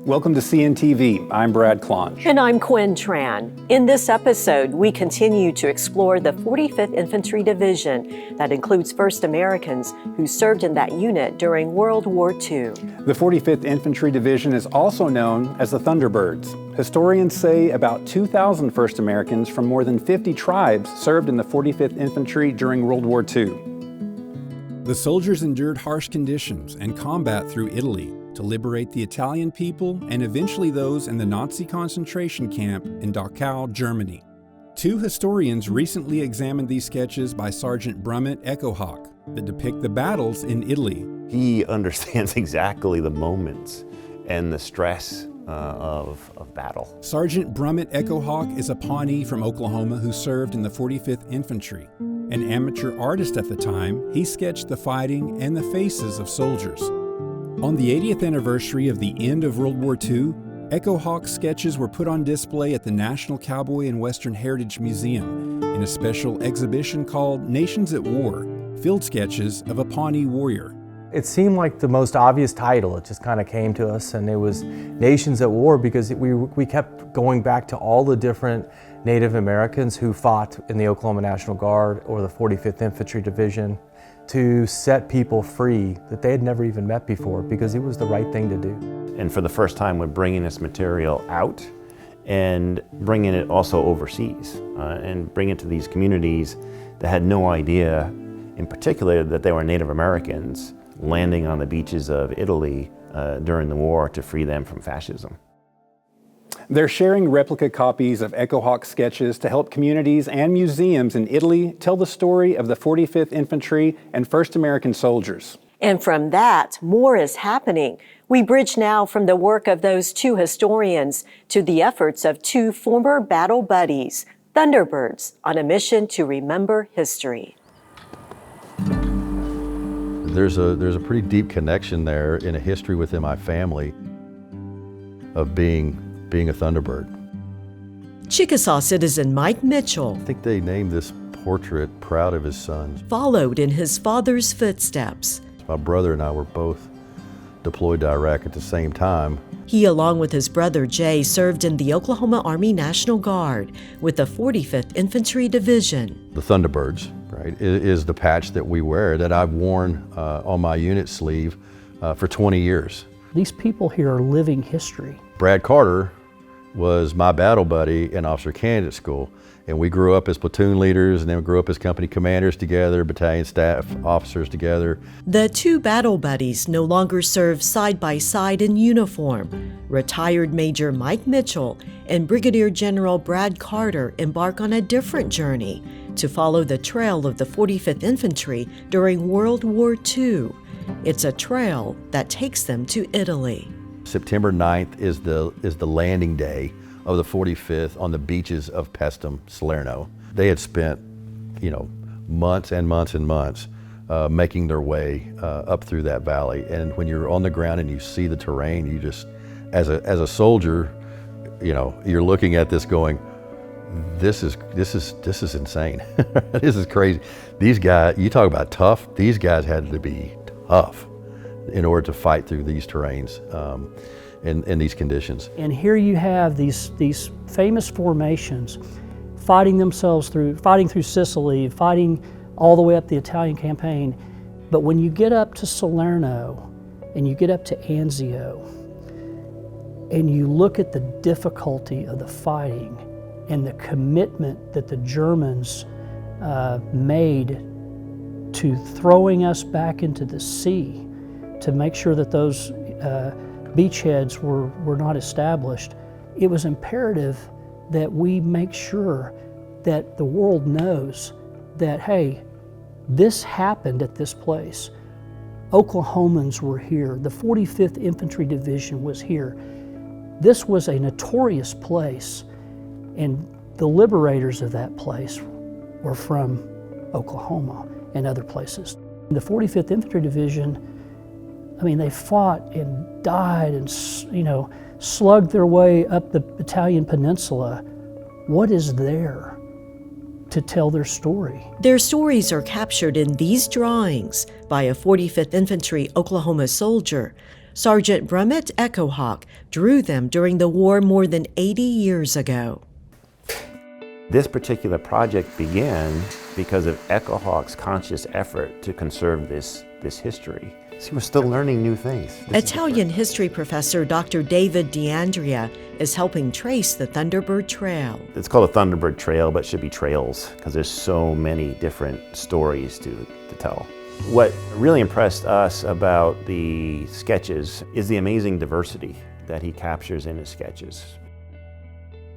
Welcome to CNTV. I'm Brad Klonch. And I'm Quin Tran. In this episode, we continue to explore the 45th Infantry Division that includes First Americans who served in that unit during World War II. The 45th Infantry Division is also known as the Thunderbirds. Historians say about 2,000 First Americans from more than 50 tribes served in the 45th Infantry during World War II. The soldiers endured harsh conditions and combat through Italy to liberate the Italian people and eventually those in the Nazi concentration camp in Dachau, Germany. Two historians recently examined these sketches by Sergeant Brummet Echohawk that depict the battles in Italy. He understands exactly the moments and the stress of battle. Sergeant Brummet Echohawk is a Pawnee from Oklahoma who served in the 45th Infantry. An amateur artist at the time, he sketched the fighting and the faces of soldiers. On the 80th anniversary of the end of World War II, Echohawk's sketches were put on display at the National Cowboy and Western Heritage Museum in a special exhibition called Nations at War, Field Sketches of a Pawnee Warrior. It seemed like the most obvious title. It just kind of came to us, and it was Nations at War because we kept going back to all the different Native Americans who fought in the Oklahoma National Guard or the 45th Infantry Division to set people free that they had never even met before because it was the right thing to do. And for the first time, we're bringing this material out and bringing it also overseas and bringing it to these communities that had no idea, in particular, that they were Native Americans landing on the beaches of Italy during the war to free them from fascism. They're sharing replica copies of Echohawk sketches to help communities and museums in Italy tell the story of the 45th Infantry and First American soldiers. And from that, more is happening. We bridge now from the work of those two historians to the efforts of two former battle buddies, Thunderbirds, on a mission to remember history. There's a pretty deep connection there in a history within my family of being a Thunderbird. Chickasaw citizen Mike Mitchell I think they named this portrait proud of his sons. followed in his father's footsteps. My brother and I were both deployed to Iraq at the same time. He, along with his brother Jay, served in the Oklahoma Army National Guard with the 45th Infantry Division. The Thunderbirds, right, is the patch that we wear that I've worn on my unit sleeve for 20 years. These people here are living history. Brad Carter was my battle buddy in officer candidate school, and we grew up as platoon leaders and then we grew up as company commanders together, battalion staff officers together. The two battle buddies no longer serve side by side in uniform. Retired Major Mike Mitchell and Brigadier General Brad Carter embark on a different journey to follow the trail of the 45th Infantry during World War II. It's a trail that takes them to Italy. September 9th is the landing day of the 45th on the beaches of Pestum, Salerno. They had spent, months and months and months making their way up through that valley. And when you're on the ground and you see the terrain, you just, as a soldier, you're looking at this going, this is insane. This is crazy. These guys, you talk about tough, these guys had to be tough in order to fight through these terrains in these conditions. And here you have these famous formations fighting through Sicily, fighting all the way up the Italian campaign. But when you get up to Salerno and you get up to Anzio and you look at the difficulty of the fighting and the commitment that the Germans made to throwing us back into the sea to make sure that those beachheads were not established, it was imperative that we make sure that the world knows that, hey, this happened at this place. Oklahomans were here. The 45th Infantry Division was here. This was a notorious place, and the liberators of that place were from Oklahoma and other places. The 45th Infantry Division, they fought and died and, slugged their way up the Italian peninsula. What is there to tell their story? Their stories are captured in these drawings by a 45th Infantry Oklahoma soldier, Sergeant Brummet Echohawk drew them during the war more than 80 years ago. This particular project began because of Echohawk's conscious effort to conserve this history. See, we're still learning new things. Italian history professor Dr. David D'Andrea is helping trace the Thunderbird Trail. It's called a Thunderbird Trail, but it should be trails because there's so many different stories to tell. What really impressed us about the sketches is the amazing diversity that he captures in his sketches.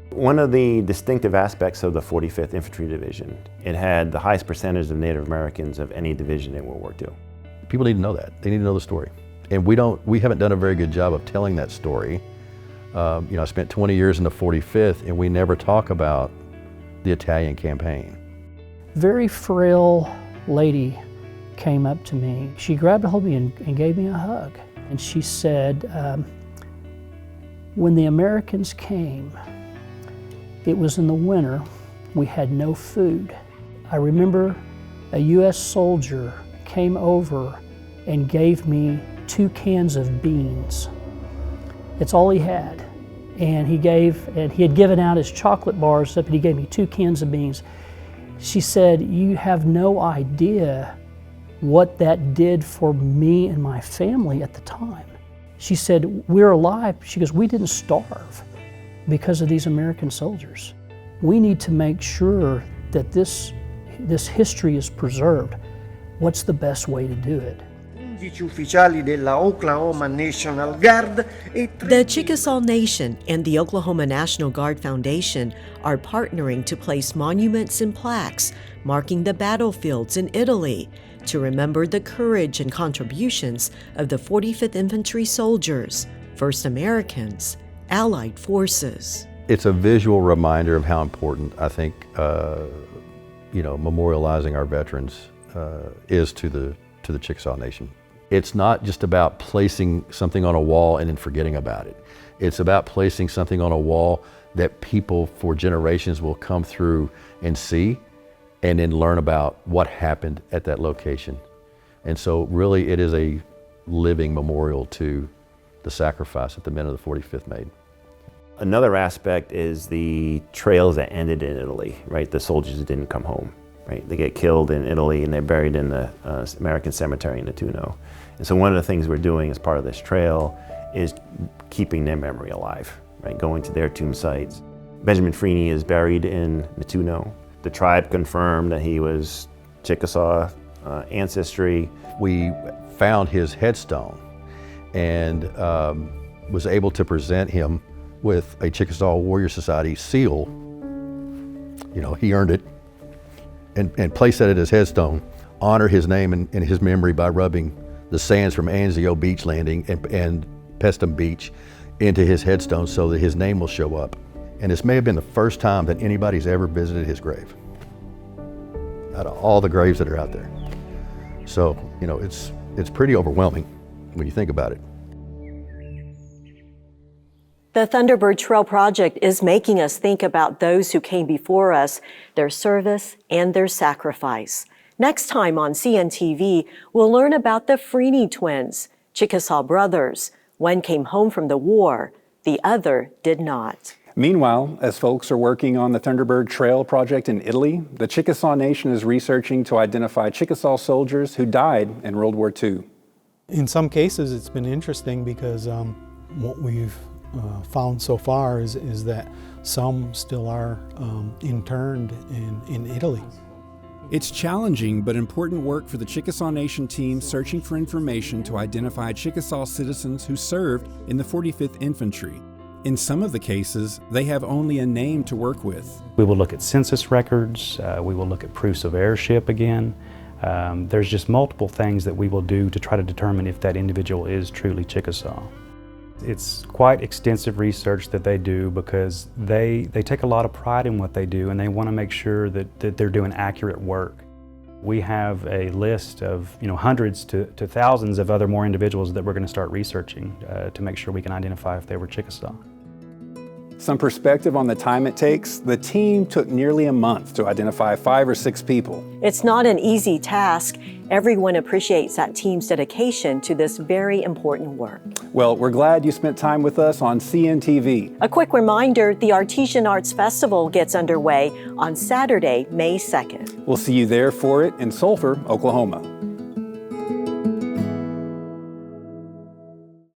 One of the distinctive aspects of the 45th Infantry Division, it had the highest percentage of Native Americans of any division in World War II. People need to know that. They need to know the story. And we haven't done a very good job of telling that story. I spent 20 years in the 45th and we never talk about the Italian campaign. Very frail lady came up to me. She grabbed a hold of me and gave me a hug. And she said, when the Americans came, it was in the winter, we had no food. I remember a US soldier came over and gave me 2 cans of beans. It's all he had. And he had given out his chocolate bars, but he gave me 2 cans of beans. She said, you have no idea what that did for me and my family at the time. She said, we're alive. She goes, we didn't starve because of these American soldiers. We need to make sure that this history is preserved. What's the best way to do it? The Chickasaw Nation and the Oklahoma National Guard Foundation are partnering to place monuments and plaques marking the battlefields in Italy to remember the courage and contributions of the 45th Infantry soldiers, First Americans, Allied forces. It's a visual reminder of how important I think memorializing our veterans is to the Chickasaw Nation. It's not just about placing something on a wall and then forgetting about it. It's about placing something on a wall that people for generations will come through and see and then learn about what happened at that location. And so really it is a living memorial to the sacrifice that the men of the 45th made. Another aspect is the trails that ended in Italy, right? The soldiers didn't come home, right? They get killed in Italy and they're buried in the American cemetery in Nettuno. And so one of the things we're doing as part of this trail is keeping their memory alive, right? Going to their tomb sites. Benjamin Freeney is buried in Nettuno. The tribe confirmed that he was Chickasaw ancestry. We found his headstone and was able to present him with a Chickasaw Warrior Society seal. He earned it, and place that at his headstone, honor his name and his memory by rubbing the sands from Anzio Beach Landing and Pestum Beach into his headstone so that his name will show up. And this may have been the first time that anybody's ever visited his grave, out of all the graves that are out there. So, it's pretty overwhelming when you think about it. The Thunderbird Trail Project is making us think about those who came before us, their service, and their sacrifice. Next time on CNTV, we'll learn about the Freeney twins, Chickasaw brothers. One came home from the war, the other did not. Meanwhile, as folks are working on the Thunderbird Trail project in Italy, the Chickasaw Nation is researching to identify Chickasaw soldiers who died in World War II. In some cases, it's been interesting because what we've found so far is that some still are interned in Italy. It's challenging but important work for the Chickasaw Nation team searching for information to identify Chickasaw citizens who served in the 45th Infantry. In some of the cases, they have only a name to work with. We will look at census records, we will look at proofs of heirship again. There's just multiple things that we will do to try to determine if that individual is truly Chickasaw. It's quite extensive research that they do because they take a lot of pride in what they do and they want to make sure that they're doing accurate work. We have a list of hundreds to thousands of other more individuals that we're going to start researching to make sure we can identify if they were Chickasaw. Some perspective on the time it takes, the team took nearly a month to identify 5 or 6 people. It's not an easy task. Everyone appreciates that team's dedication to this very important work. Well, we're glad you spent time with us on CNTV. A quick reminder, the Artesian Arts Festival gets underway on Saturday, May 2nd. We'll see you there for it in Sulphur, Oklahoma.